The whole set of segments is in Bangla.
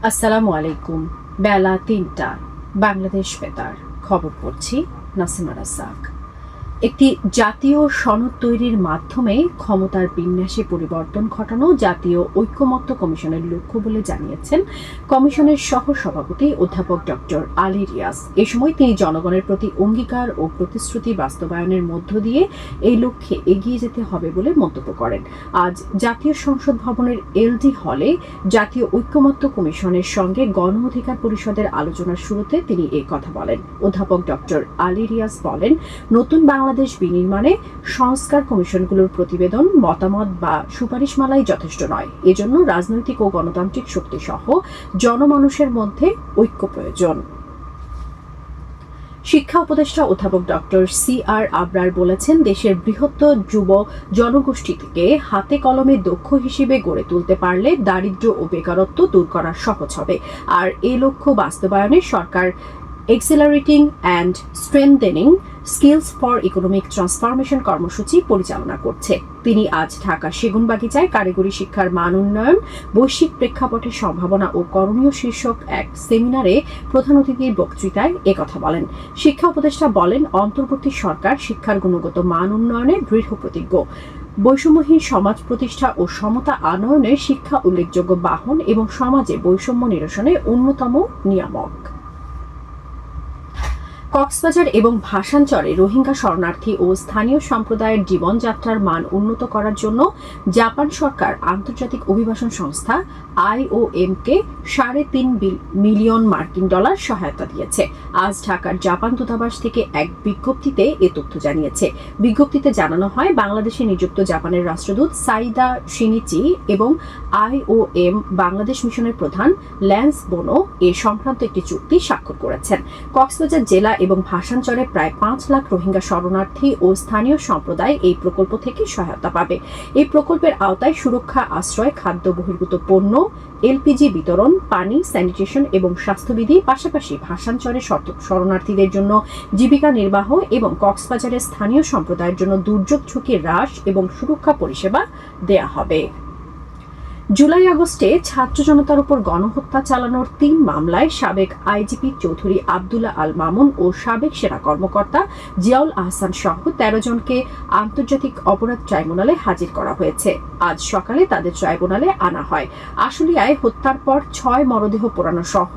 আসসালামু আলাইকুম। বেলা ৩টা, বাংলাদেশ বেতার খবর পড়ছি নাসিমা রাজ্জাক। একটি জাতীয় সনদ তৈরির মাধ্যমে ক্ষমতার বিন্যাসে পরিবর্তন ঘটানো জাতীয় ঐকমত্য কমিশনের লক্ষ্য বলে জানিয়েছেন কমিশনের সহসভাপতি অধ্যাপক ডক্টর আলী রিয়াজ। এ সময় তিনি জনগণের প্রতি অঙ্গীকার ও প্রতিশ্রুতি বাস্তবায়নের মধ্য দিয়ে এই লক্ষ্যে এগিয়ে যেতে হবে বলে মন্তব্য করেন। আজ জাতীয় সংসদ ভবনের এলডি হলে জাতীয় ঐকমত্য কমিশনের সঙ্গে গণ অধিকার পরিষদের আলোচনার শুরুতে তিনি এই কথা বলেন। অধ্যাপক ডক্টর আলী রিয়াজ বলেন, নতুন বাংলাদেশ বিনির্মাণে সংস্কার কমিশনগুলোর প্রতিবেদন, মতামত বা সুপারিশমালাই যথেষ্ট নয়। এজন্য রাজনৈতিক ও গণতান্ত্রিক শক্তি সহ জনমানুষের মধ্যে ঐক্য প্রয়োজন। শিক্ষা উপদেষ্টা অধ্যাপক ডক্টর CR আবরার বলেছেন, দেশের বৃহত্তর যুব জনগোষ্ঠীকে হাতে কলমে দক্ষ হিসেবে গড়ে তুলতে পারলে দারিদ্র্য ও বেকারত্ব দূর করা সহজ হবে। আর এই লক্ষ্য বাস্তবায়নে সরকার accelerating and strengthening skills for economic transformation কর্মসূচি পরিচালনা করছে। তিনি আজ ঢাকা সেগুনবাগিচায় কারিগরি শিক্ষার মান উন্নয়ন, বৈশ্বিক প্রেক্ষাপটের সম্ভাবনা ও করণীয় শীর্ষক এক সেমিনারে প্রধান অতিথির বক্তৃতায় একথা বলেন। শিক্ষা উপদেষ্টা বলেন, অন্তর্বর্তী সরকার শিক্ষার গুণগত মান উন্নয়নে দৃঢ় প্রতিজ্ঞ। বৈষম্যহীন সমাজ প্রতিষ্ঠা ও সমতা আনয়নে শিক্ষা উল্লেখযোগ্য বাহন এবং সমাজে বৈষম্য নিরসনে অন্যতম নিয়ামক। কক্সবাজার এবং ভাসানচরে রোহিঙ্গা শরণার্থী ও স্থানীয় সম্প্রদায়ের জীবনযাত্রার মান উন্নত করার জন্য জাপান সরকার আন্তর্জাতিক অভিবাসন সংস্থা IOM-কে $3.5 মিলিয়ন মার্কিন ডলার সহায়তা দিয়েছে। আজ ঢাকার জাপান দূতাবাস থেকে এক বিজ্ঞপ্তিতে এ তথ্য জানিয়েছে। বিজ্ঞপ্তিতে জানানো হয়, বাংলাদেশে নিযুক্ত জাপানের রাষ্ট্রদূত সাইদা শিনিচি এবং IOM বাংলাদেশ মিশনের প্রধান ল্যান্স বোনো এ সংক্রান্ত একটি চুক্তি স্বাক্ষর করেছেন। কক্সবাজার জেলা এবং ভাসানচরে প্রায় 5 লাখ রোহিঙ্গা শরণার্থী ও স্থানীয় সম্প্রদায় এই প্রকল্প থেকে সহায়তা পাবে। এই প্রকল্পের আওতায় সুরক্ষা, আশ্রয়, খাদ্য বহির্ভূত পণ্য, LPG বিতরণ, পানি, স্যানিটেশন এবং স্বাস্থ্যবিধি, পাশাপাশি ভাসানচরে শরণার্থীদের জন্য জীবিকা নির্বাহ এবং কক্সবাজারের স্থানীয় সম্প্রদায়ের জন্য দুর্যোগ ঝুঁকি হ্রাস এবং সুরক্ষা পরিষেবা দেয়া হবে। জুলাই আগস্টে ছাত্র জনতার উপর গণহত্যা চালানোর 3 মামলায় সাবেক IGP চৌধুরী আব্দুল্লাহ আল মামুন ও সাবেক সেনা কর্মকর্তা জিয়াউল আহসান সহ 13 জনকে আন্তর্জাতিক অপরাধ ট্রাইব্যুনালে হাজির করা হয়েছে। আজ সকালে তাদের ট্রাইব্যুনালে আনা হয়। আশুলিয়ায় হত্যার পর 6 মরদেহ পোড়ানো সহ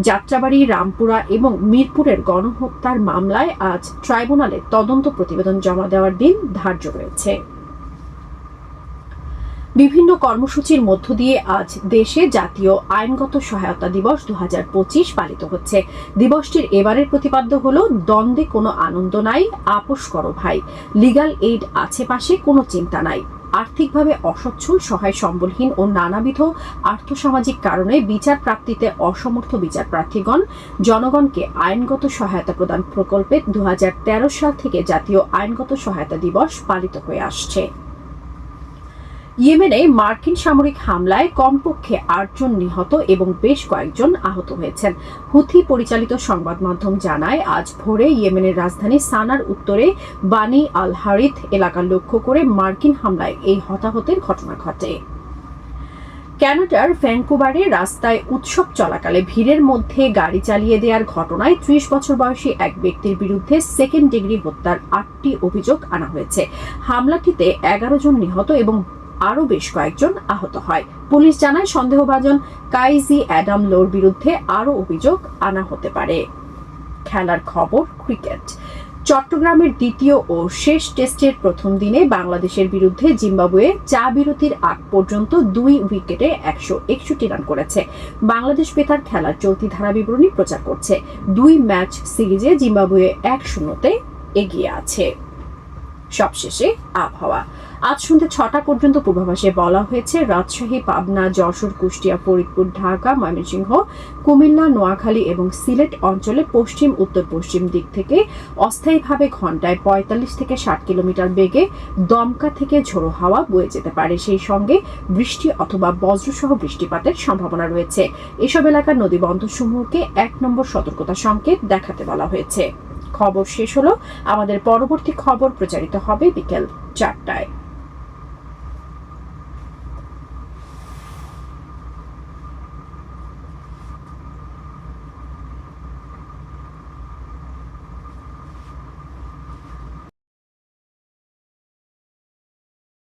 যাত্রাবাড়ি, রামপুরা এবং মিরপুরের গণহত্যার মামলায় আজ ট্রাইব্যুনালে তদন্ত প্রতিবেদন জমা দেওয়ার দিন ধার্য রয়েছে। বিভিন্ন কর্মসূচির মধ্য দিয়ে আজ দেশে জাতীয় আইনগত সহায়তা দিবস 2025 পালিত হচ্ছে। দিবসটির এবারের প্রতিপাদ্য হলো, দ্বন্দ্বে কোনো আনন্দ নাই, আপোষ করো ভাই, লিগ্যাল এইড আছে পাশে, কোনো চিন্তা নাই। আর্থিকভাবে অসচ্ছল, সহায় সম্বলহীন ও নানাবিধ আর্থসামাজিক কারণে বিচার প্রাপ্তিতে অসমর্থ বিচার প্রার্থীগণ জনগণকে আইনগত সহায়তা প্রদান প্রকল্পে 2013 সাল থেকে জাতীয় আইনগত সহায়তা দিবস পালিত হয়ে আসছে। ইয়েমেনে মার্কিন সামরিক হামলায় কমপক্ষে 8 জন নিহত এবং বেশ কয়েকজন আহত হয়েছেন। হুথি পরিচালিত সংবাদ মাধ্যম জানায়, আজ ভোরে ইয়েমেনের রাজধানী সানার উত্তরে বানি আল হারিথ এলাকা লক্ষ্য করে মার্কিন হামলায় এই হতাহতের ঘটনা ঘটে। কানাডার ভ্যানকুভারে রাস্তায় উৎসব চলাকালে ভিড়ের মধ্যে গাড়ি চালিয়ে দেওয়ার ঘটনায় 30 বছর বয়সী এক ব্যক্তির বিরুদ্ধে সেকেন্ড ডিগ্রি হত্যার 8টি অভিযোগ আনা হয়েছে। হামলাটিতে 11 জন নিহত এবং আরও বেশ কয়েকজন আহত হয়। পুলিশ জানায়, সন্দেহভাজন কাইজি অ্যাডাম লোর বিরুদ্ধে আরও অভিযোগ আনা হতে পারে। খেলার খবর, ক্রিকেট। চট্টগ্রামের দ্বিতীয় ও শেষ টেস্টের প্রথম দিনে বাংলাদেশের বিরুদ্ধে জিম্বাবুয়ে বিরতির আগ পর্যন্ত 2 উইকেটে 161 রান করেছে। বাংলাদেশ বেতার খেলার চলতি ধারা বিবরণী প্রচার করছে। 2 ম্যাচ সিরিজে জিম্বাবুয়ে 1-0 এগিয়ে আছে। সবশেষে আবহাওয়া। আজ সন্ধ্যে 6টা পর্যন্ত পূর্বাভাসে বলা হয়েছে, রাজশাহী, পাবনা, যশোর, কুষ্টিয়া, ফরিদপুর, ঢাকা, ময়মনসিংহ, কুমিল্লা, নোয়াখালী এবং সিলেট অঞ্চলে পশ্চিম উত্তর পশ্চিম দিক থেকে অস্থায়ীভাবে ঘন্টায় 45 থেকে 60 কিলোমিটার বেগে দমকা থেকে ঝোড়ো হাওয়া বয়ে যেতে পারে। সেই সঙ্গে বৃষ্টি অথবা বজ্রসহ বৃষ্টিপাতের সম্ভাবনা রয়েছে। এসব এলাকার নদীবন্দরসমূহকে 1 নম্বর সতর্কতা সংকেত দেখাতে বলা হয়েছে। খবর শেষ হলো। আমাদের পরবর্তী খবর প্রচারিত হবে বিকেল 4টায়।